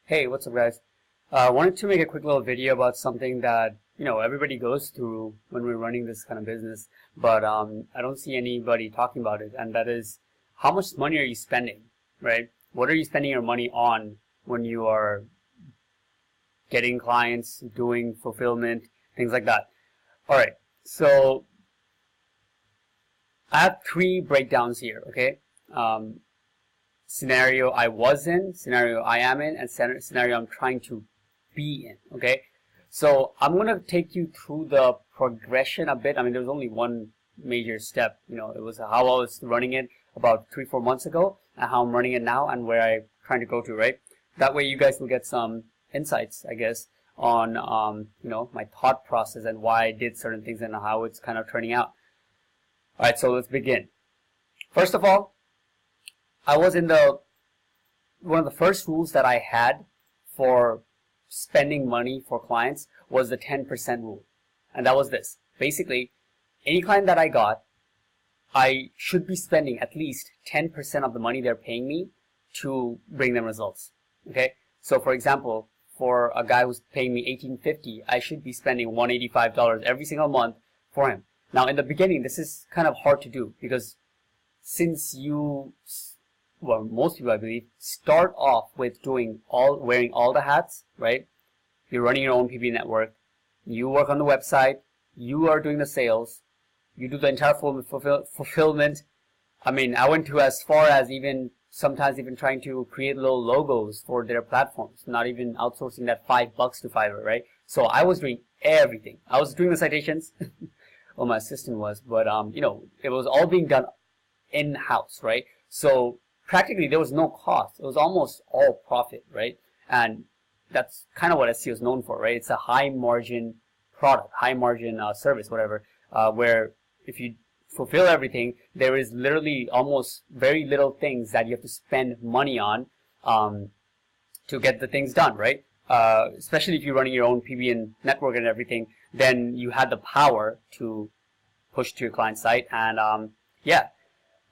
Hey, what's up, guys? I wanted to make a quick little video about something that everybody goes through when we're running this kind of business, but I don't see anybody talking about it, and that is how much money are you spending, right? What are you spending your money on when you are getting clients, doing fulfillment, things like that? All right, so I have three breakdowns here, okay? Scenario I was in, scenario I am in, and scenario I'm trying to be in, okay? So I'm going to take you through the progression a bit. I mean, there's only one major step, it was how I was running it about 3-4 months ago and how I'm running it now and where I'm trying to go to, right? That way you guys will get some insights, I guess, on, my thought process and why I did certain things and how it's kind of turning out. All right, so let's begin. First of all, I was in one of the first rules that I had for spending money for clients was the 10% rule. And that was this. Basically, any client that I got, I should be spending at least 10% of the money they're paying me to bring them results. Okay? So for example, for a guy who's paying me $18.50, I should be spending $185 every single month for him. Now in the beginning, this is kind of hard to do because since most people, I believe, start off with wearing all the hats, right? You're running your own PPC network. You work on the website. You are doing the sales. You do the entire fulfillment. I mean, I went to as far as sometimes trying to create little logos for their platforms, not even outsourcing that $5 to Fiverr, right? So I was doing everything. I was doing the citations. Well, my assistant was, but it was all being done in-house, right? So practically there was no cost. It was almost all profit, right? And that's kind of what SEO is known for, right? It's a high margin product, high margin service, whatever, where if you fulfill everything, there is literally almost very little things that you have to spend money on to get the things done, right? Especially if you're running your own PBN network and everything, then you had the power to push to your client site and yeah.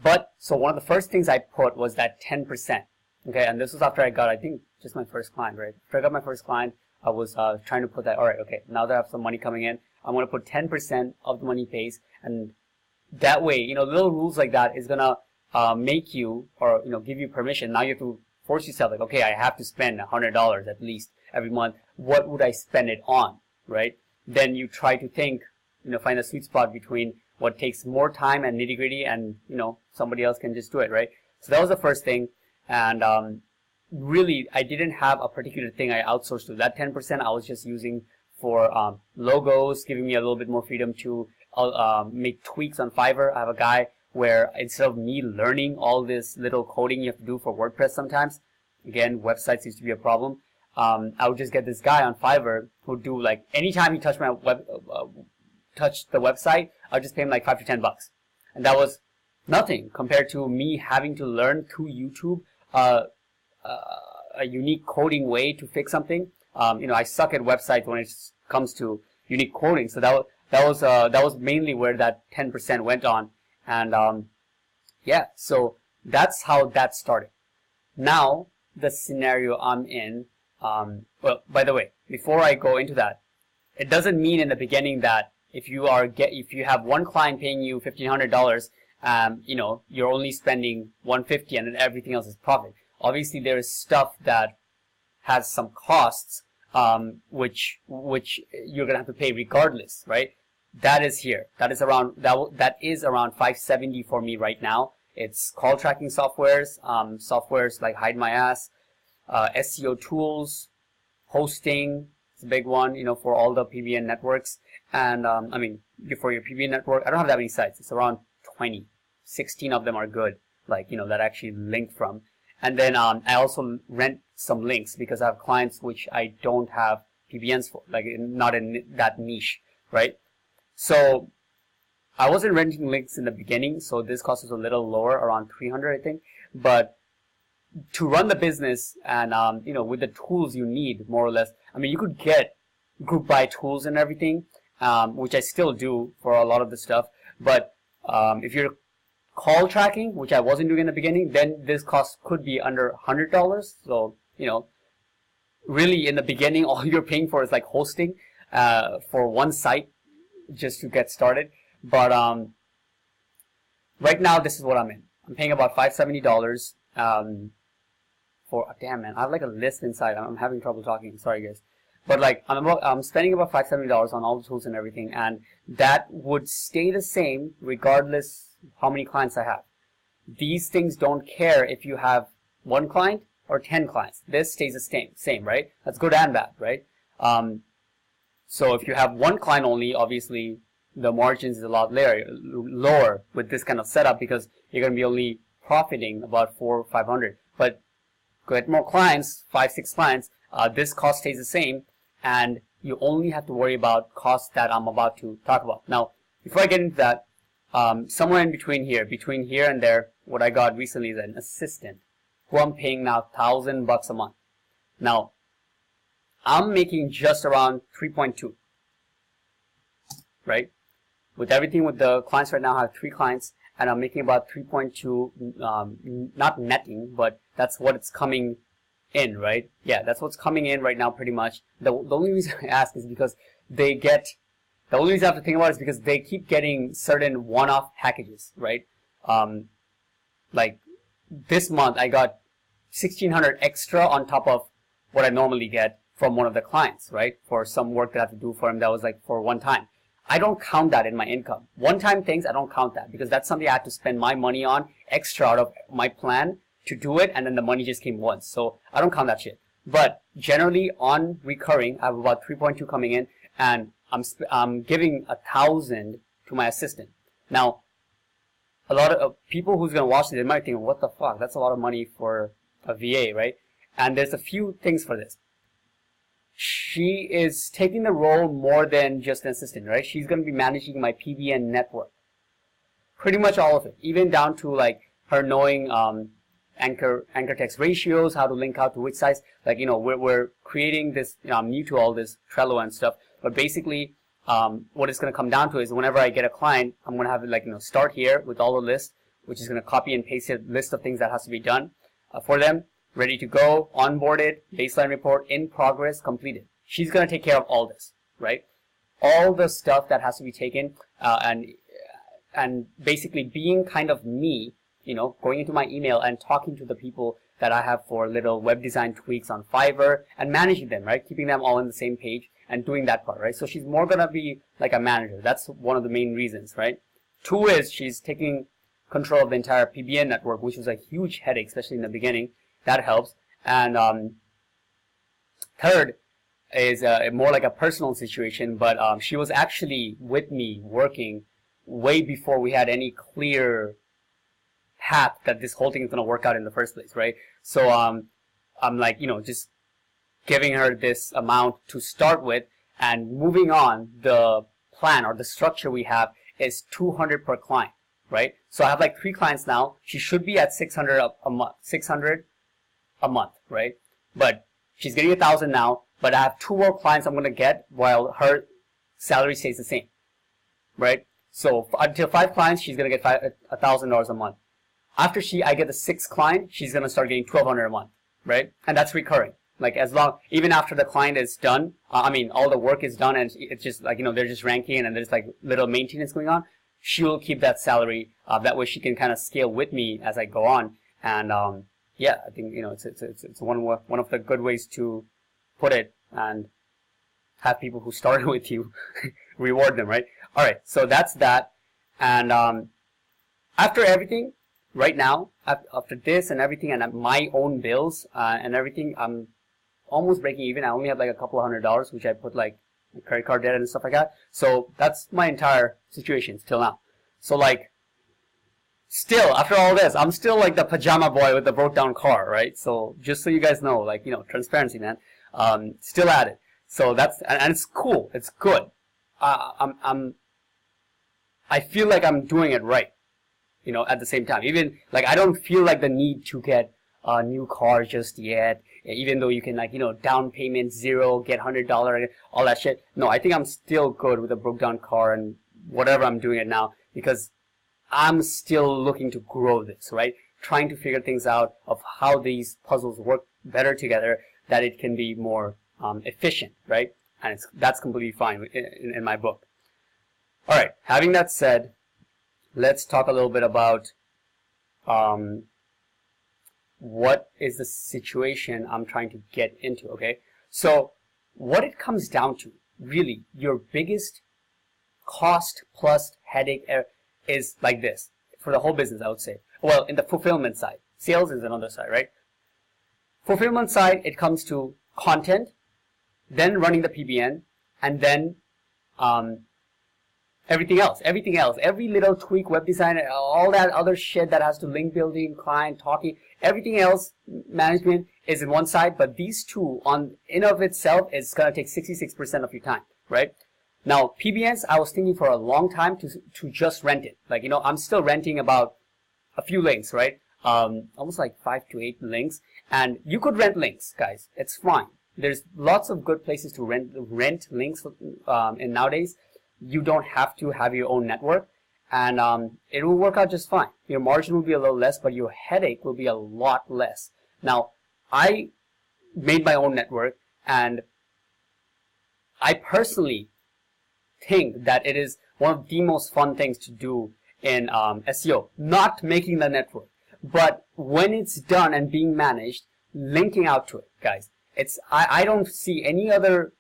But, so one of the first things I put was that 10%, okay, and this was after I got, I think, just my first client, right? After I got my first client, I was trying to put that, all right, okay, now that I have some money coming in, I'm going to put 10% of the money pays, and that way, little rules like that is going to make you, or, give you permission. Now you have to force yourself, like, okay, I have to spend $100 at least every month. What would I spend it on, right? Then you try to think, find a sweet spot between what takes more time and nitty gritty and, somebody else can just do it, right? So that was the first thing. And really, I didn't have a particular thing I outsourced to. That 10% I was just using for logos, giving me a little bit more freedom to make tweaks on Fiverr. I have a guy where instead of me learning all this little coding you have to do for WordPress sometimes, again, websites used to be a problem, I would just get this guy on Fiverr who would do like, anytime he touched my touched the website, I'll just pay him like $5 to $10. And that was nothing compared to me having to learn through YouTube a unique coding way to fix something. I suck at websites when it comes to unique coding, so that was mainly where that 10% went on. And yeah, so that's how that started. Now the scenario I'm in, well, by the way, before I go into that, it doesn't mean in the beginning that if you have one client paying you $1,500, you're only spending $150 and then everything else is profit. Obviously, there is stuff that has some costs, which you're gonna have to pay regardless, right? That is here. That is around $570 for me right now. It's call tracking softwares, softwares like Hide My Ass, SEO tools, hosting. It's a big one, for all the PBN networks. And I mean, for your PBN network, I don't have that many sites. It's around 20. 16 of them are good, like, that actually link from. And then I also rent some links because I have clients which I don't have PBNs for, like not in that niche, right? So I wasn't renting links in the beginning, so this cost was a little lower, around 300, I think. But to run the business and, with the tools you need, more or less, I mean, you could get group buy tools and everything, which I still do for a lot of the stuff. But if you're call tracking, which I wasn't doing in the beginning, then this cost could be under $100. So, really in the beginning, all you're paying for is like hosting for one site just to get started. But right now, this is what I'm in. I'm paying about $570 for, damn man, I have like a list inside. I'm having trouble talking. Sorry guys. But like I'm spending about $570 on all the tools and everything, and that would stay the same regardless how many clients I have. These things don't care if you have 1 client or 10 clients. This stays the same, right? That's good and bad, right? So if you have 1 client only, obviously the margins is a lot lower with this kind of setup, because you're going to be only profiting about $400 or $500. But get more clients, 5-6 clients, this cost stays the same, and you only have to worry about costs that I'm about to talk about. Now, before I get into that, somewhere in between here and there, what I got recently is an assistant who I'm paying now $1,000 a month. Now, I'm making just around 3.2, right? With everything, with the clients right now, I have 3 clients, and I'm making about 3.2, not netting, but that's what it's coming in, right? Yeah, that's what's coming in right now, pretty much. The only reason I ask is because the only reason I have to think about it is because they keep getting certain one-off packages, right? Like this month, I got 1,600 extra on top of what I normally get from one of the clients, right? For some work that I have to do for him that was like for one time. I don't count that in my income. One-time things, I don't count that, because that's something I have to spend my money on extra out of my plan to do it, and then the money just came once. So I don't count that shit. But generally on recurring, I have about 3.2 coming in, and I'm giving 1,000 to my assistant. Now, a lot of people who's going to watch this, they might think, what the fuck, that's a lot of money for a VA, right? And there's a few things for this. She is taking the role more than just an assistant, right? She's going to be managing my PBN network. Pretty much all of it, even down to like her knowing anchor text ratios, how to link out to which sites. Like, you know, we're creating this, you know, I'm new to all this Trello and stuff, but basically what it's going to come down to is whenever I get a client, I'm going to have it like, you know, start here with all the lists, which is going to copy and paste a list of things that has to be done for them, ready to go, onboarded, baseline report, in progress, completed. She's going to take care of all this, right? All the stuff that has to be taken, and basically being kind of me, you know, going into my email and talking to the people that I have for little web design tweaks on Fiverr and managing them, right? Keeping them all on the same page and doing that part, right? So she's more going to be like a manager. That's one of the main reasons, right? 2 is she's taking control of the entire PBN network, which was a huge headache, especially in the beginning. That helps. And 3rd is more like a personal situation, but she was actually with me working way before we had any clear path that this whole thing is going to work out in the first place, right? So I'm like, you know, just giving her this amount to start with, and moving on, the plan or the structure we have is 200 per client, right? So I have like 3 clients now. She should be at 600 a month, right? But she's getting 1,000 now, but I have 2 more clients I'm going to get while her salary stays the same, right? So until 5 clients, she's going to get $1,000 a month. After I get the 6th client, she's going to start getting $1,200 a month, right? And that's recurring. Like, as long, even after the client is done, I mean, all the work is done, and it's just like, you know, they're just ranking and there's like little maintenance going on, she will keep that salary. That way she can kind of scale with me as I go on. And yeah, I think, you know, it's one of the good ways to put it, and have people who started with you reward them, right? All right, so that's that. And after everything, right now, after this and everything, and my own bills and everything, I'm almost breaking even. I only have like a couple of $100, which I put like credit card debt and stuff like that. So that's my entire situation till now. So like, still, after all this, I'm still like the pajama boy with the broke down car, right? So just so you guys know, like, you know, transparency, man. Still at it. So that's, and it's cool. It's good. I feel like I'm doing it right, you know, at the same time. Even, like, I don't feel like the need to get a new car just yet, even though you can, like, you know, down payment 0, get $100, all that shit. No, I think I'm still good with a broke down car and whatever I'm doing it now, because I'm still looking to grow this, right? Trying to figure things out of how these puzzles work better together. that it can be more efficient, right? And that's completely fine in my book. All right, having that said, let's talk a little bit about what is the situation I'm trying to get into, okay? So what it comes down to, really, your biggest cost plus headache is like this, for the whole business, I would say. Well, in the fulfillment side. Sales is another side, right? Fulfillment side, it comes to content, then running the PBN, and then everything else, every little tweak, web design, all that other shit that has to link building, client talking, everything else, management is in one side, but these two on in of itself is going to take 66% of your time, right? Now, PBNs, I was thinking for a long time to just rent it. Like, I'm still renting about a few links, right? Almost like 5 to 8 links, and you could rent links, guys. It's fine. There's lots of good places to rent links, and nowadays you don't have to have your own network, and it will work out just fine. Your margin will be a little less, but your headache will be a lot less. Now, I made my own network, and I personally think that it is one of the most fun things to do in SEO. Not making the network, but when it's done and being managed, linking out to it, guys. I don't see any other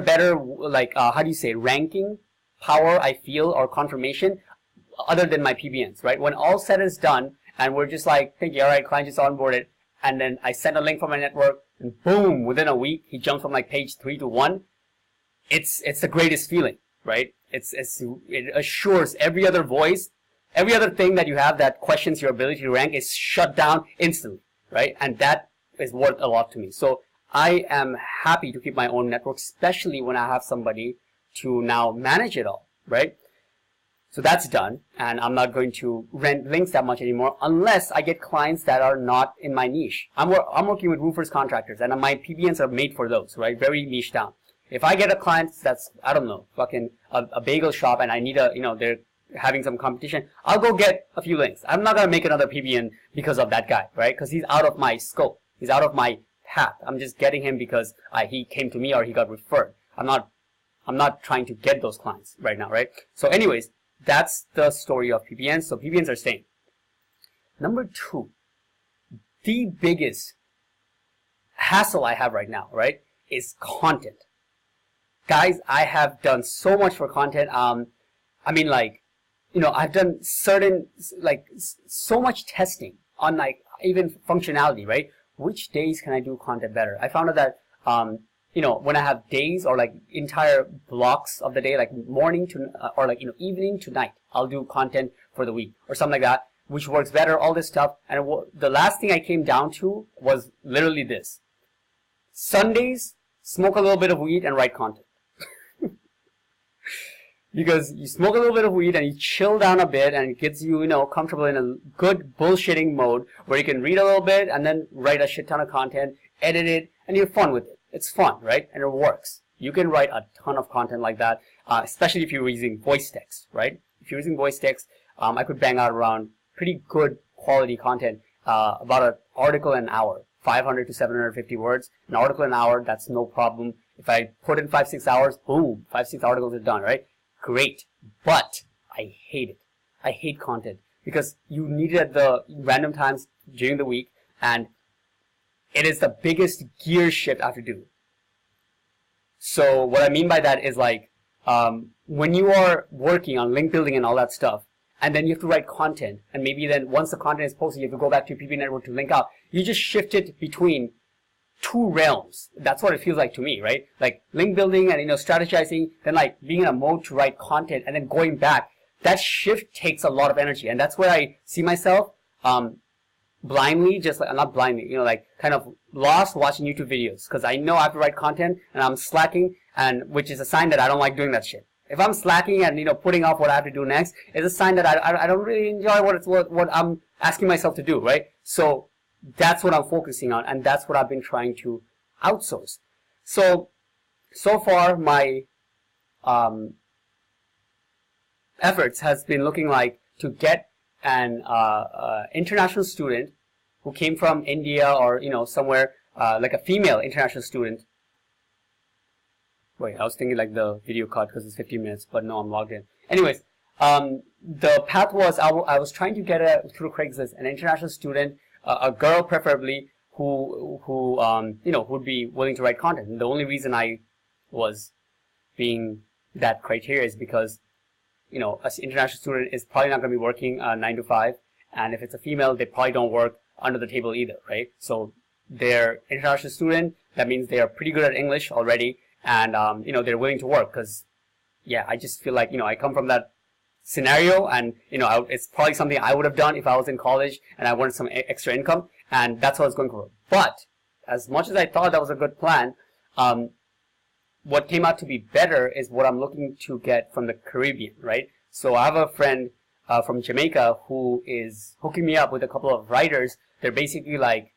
better, like, how do you say, ranking power, I feel, or confirmation other than my PBNs, right? When all said is done and we're just like thinking, all right, client just onboarded, and then I send a link from my network and boom, within a week he jumps from like page 3 to 1. It's the greatest feeling, right? It assures every other voice, every other thing that you have that questions your ability to rank is shut down instantly, right? And that is worth a lot to me. So I am happy to keep my own network, especially when I have somebody to now manage it all, right? So that's done, and I'm not going to rent links that much anymore unless I get clients that are not in my niche. I'm working with roofers, contractors, and my PBNs are made for those, right? Very niche down. If I get a client that's, I don't know, fucking a bagel shop, and I need they're having some competition, I'll go get a few links. I'm not going to make another PBN because of that guy, right? Because he's out of my scope. He's out of my path. I'm just getting him because he came to me or he got referred. I'm not trying to get those clients right now, right? So anyways, that's the story of PBNs. So PBNs are staying. Number 2, the biggest hassle I have right now, right, is content. Guys, I have done so much for content. I mean, like, I've done so much testing on, like, even functionality, right? Which days can I do content better? I found out that, when I have days or like entire blocks of the day, like morning to, or like, evening to night, I'll do content for the week or something like that, which works better, all this stuff. And the last thing I came down to was literally this. Sundays, smoke a little bit of weed and write content. Because you smoke a little bit of weed and you chill down a bit, and it gets you, comfortable in a good bullshitting mode where you can read a little bit and then write a shit ton of content, edit it, and you're fun with it. It's fun, right? And it works. You can write a ton of content like that, especially if you're using voice text, right? If you're using voice text, I could bang out around pretty good quality content, about an article an hour, 500 to 750 words. An article an hour, that's no problem. If I put in 5-6 hours, boom, 5-6 articles are done, right? Great, but I hate it. I hate content because you need it at the random times during the week, and it is the biggest gear shift I have to do. So what I mean by that is, like, when you are working on link building and all that stuff, and then you have to write content, and maybe then once the content is posted, you have to go back to your PB network to link out. You just shift it between 2 realms. That's what it feels like to me, right? Like link building and strategizing, then like being in a mode to write content and then going back. That shift takes a lot of energy, and that's where I see myself blindly, just like, not blindly, like kind of lost watching YouTube videos because I know I have to write content and I'm slacking, and which is a sign that I don't like doing that shit. If I'm slacking and putting off what I have to do next, it's a sign that I don't really enjoy what I'm asking myself to do, right? So that's what I'm focusing on, and that's what I've been trying to outsource. So far my efforts has been looking like to get an international student who came from India or somewhere like a female international student. Wait, I was thinking like the video cut because it's 15 minutes, but no, I'm logged in. Anyways, the path was I was trying to get through Craigslist an international student, a girl preferably, who would be willing to write content. And the only reason I was being that criteria is because, an international student is probably not going to be working 9 to 5, and if it's a female, they probably don't work under the table either, right? So they're international student. That means they are pretty good at English already, and they're willing to work because, yeah, I just feel like I come from that scenario, and it's probably something I would have done if I was in college and I wanted some extra income, and that's what I was going for. But as much as I thought that was a good plan, what came out to be better is what I'm looking to get from the Caribbean, right? So I have a friend from Jamaica who is hooking me up with a couple of writers. They're basically like,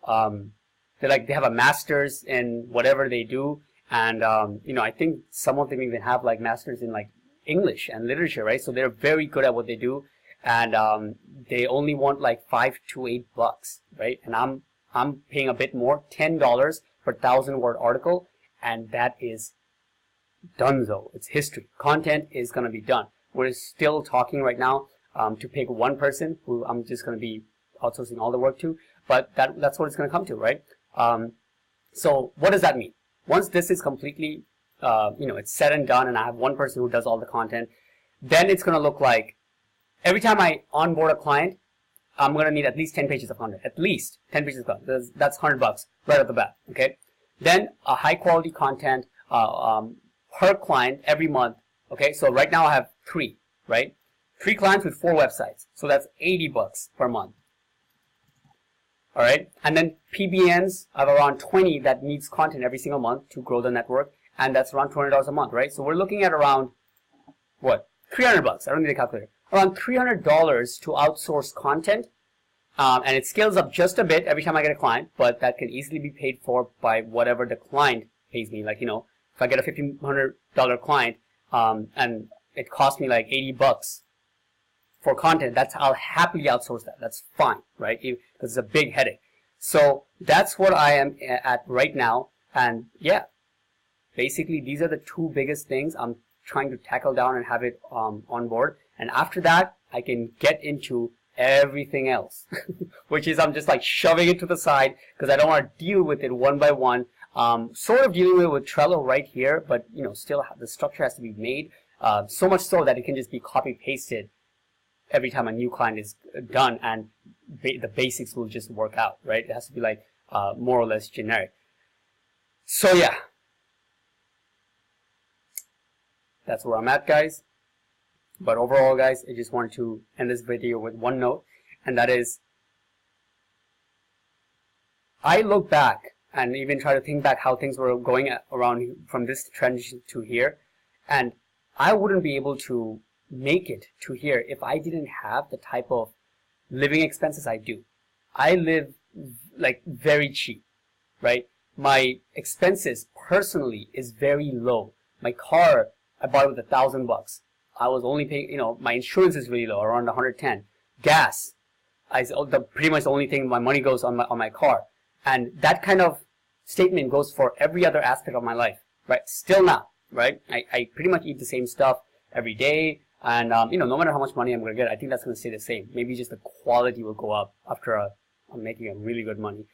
they have a master's in whatever they do, and I think some of them even have like masters in like English and literature, right? So they're very good at what they do, and they only want like $5 to $8, right? And I'm paying a bit more, $10 per 1,000-word article, and that is donezo. It's history. Content is going to be done. We're still talking right now to pick one person who I'm just going to be outsourcing all the work to, but that's what it's going to come to, right? So what does that mean? Once this is completely, it's said and done, and I have one person who does all the content, then it's going to look like every time I onboard a client, I'm going to need at least 10 pages of content. At least 10 pages of content. That's $100 right off the bat, okay? Then a high quality content per client every month, okay? So right now I have 3, right? 3 clients with 4 websites. So that's $80 per month. All right, and then PBNs, I have around 20 that needs content every single month to grow the network, and that's around $200 a month, right? So we're looking at around, what, $300. I don't need a calculator. Around $300 to outsource content, and it scales up just a bit every time I get a client, but that can easily be paid for by whatever the client pays me. Like, if I get a $1,500 client, and it costs me like $80 for content, I'll happily outsource that. That's fine, right? Because it's a big headache. So that's what I am at right now. And yeah, basically these are the 2 biggest things I'm trying to tackle down and have it on board. And after that, I can get into everything else, which is I'm just like shoving it to the side because I don't want to deal with it one by one. Sort of dealing with Trello right here, but still the structure has to be made. So much so that it can just be copy pasted every time a new client is done, and the basics will just work out, right? It has to be like more or less generic. So yeah, that's where I'm at, guys. But overall, guys, I just wanted to end this video with one note, and that is, I look back and even try to think back how things were going around from this transition to here, and I wouldn't be able to make it to here if I didn't have the type of living expenses I do. I live like very cheap, right? My expenses personally is very low. My car, I bought it with $1,000. I was only paying, my insurance is really low, around 110. Gas, pretty much the only thing my money goes on my car. And that kind of statement goes for every other aspect of my life, right? Still now, right? I pretty much eat the same stuff every day. And, no matter how much money I'm going to get, I think that's going to stay the same. Maybe just the quality will go up after I'm making a really good money.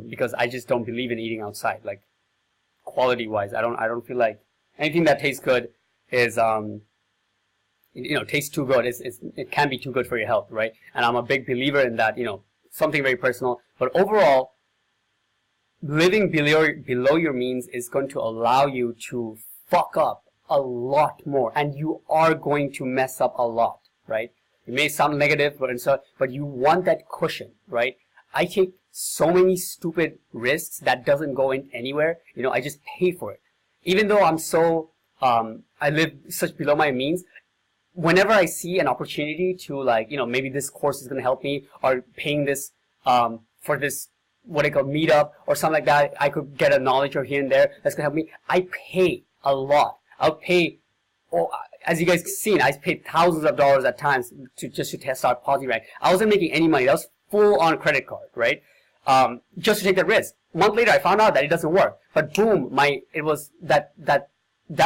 Because I just don't believe in eating outside. Like, quality-wise, I don't feel like anything that tastes good is, tastes too good. It can be too good for your health, right? And I'm a big believer in that, something very personal. But overall, living below your means is going to allow you to fuck up a lot more, and you are going to mess up a lot, right? It may sound negative, but you want that cushion, right? I take so many stupid risks that doesn't go in anywhere. I just pay for it, even though I'm so I live such below my means. Whenever I see an opportunity to, like, maybe this course is going to help me, or paying this for this what I call meetup or something like that, I could get a knowledge or here and there that's going to help me. I pay a lot. I'll pay, as you guys seen, I paid thousands of dollars at times to test out Posi Rank. I wasn't making any money. That was full on credit card, right? Just to take that risk. month later, I found out that it doesn't work. But boom, it was that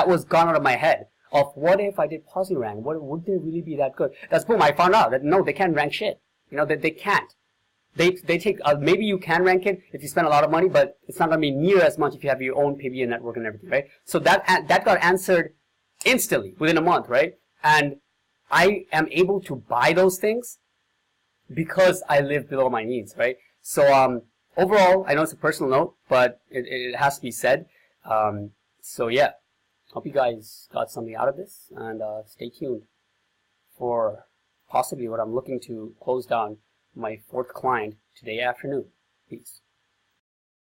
was gone out of my head. Of what if I did positive rank? Would they really be that good? That's boom. I found out that no, they can't rank shit. You know that they can't. They take maybe you can rank it if you spend a lot of money, but it's not gonna be near as much if you have your own PBA network and everything, right? So that got answered instantly within a month, right? And I am able to buy those things because I live below my needs, right? So overall, I know it's a personal note, but it has to be said. So yeah, hope you guys got something out of this, and stay tuned for possibly what I'm looking to close down my 4th client today afternoon. Peace.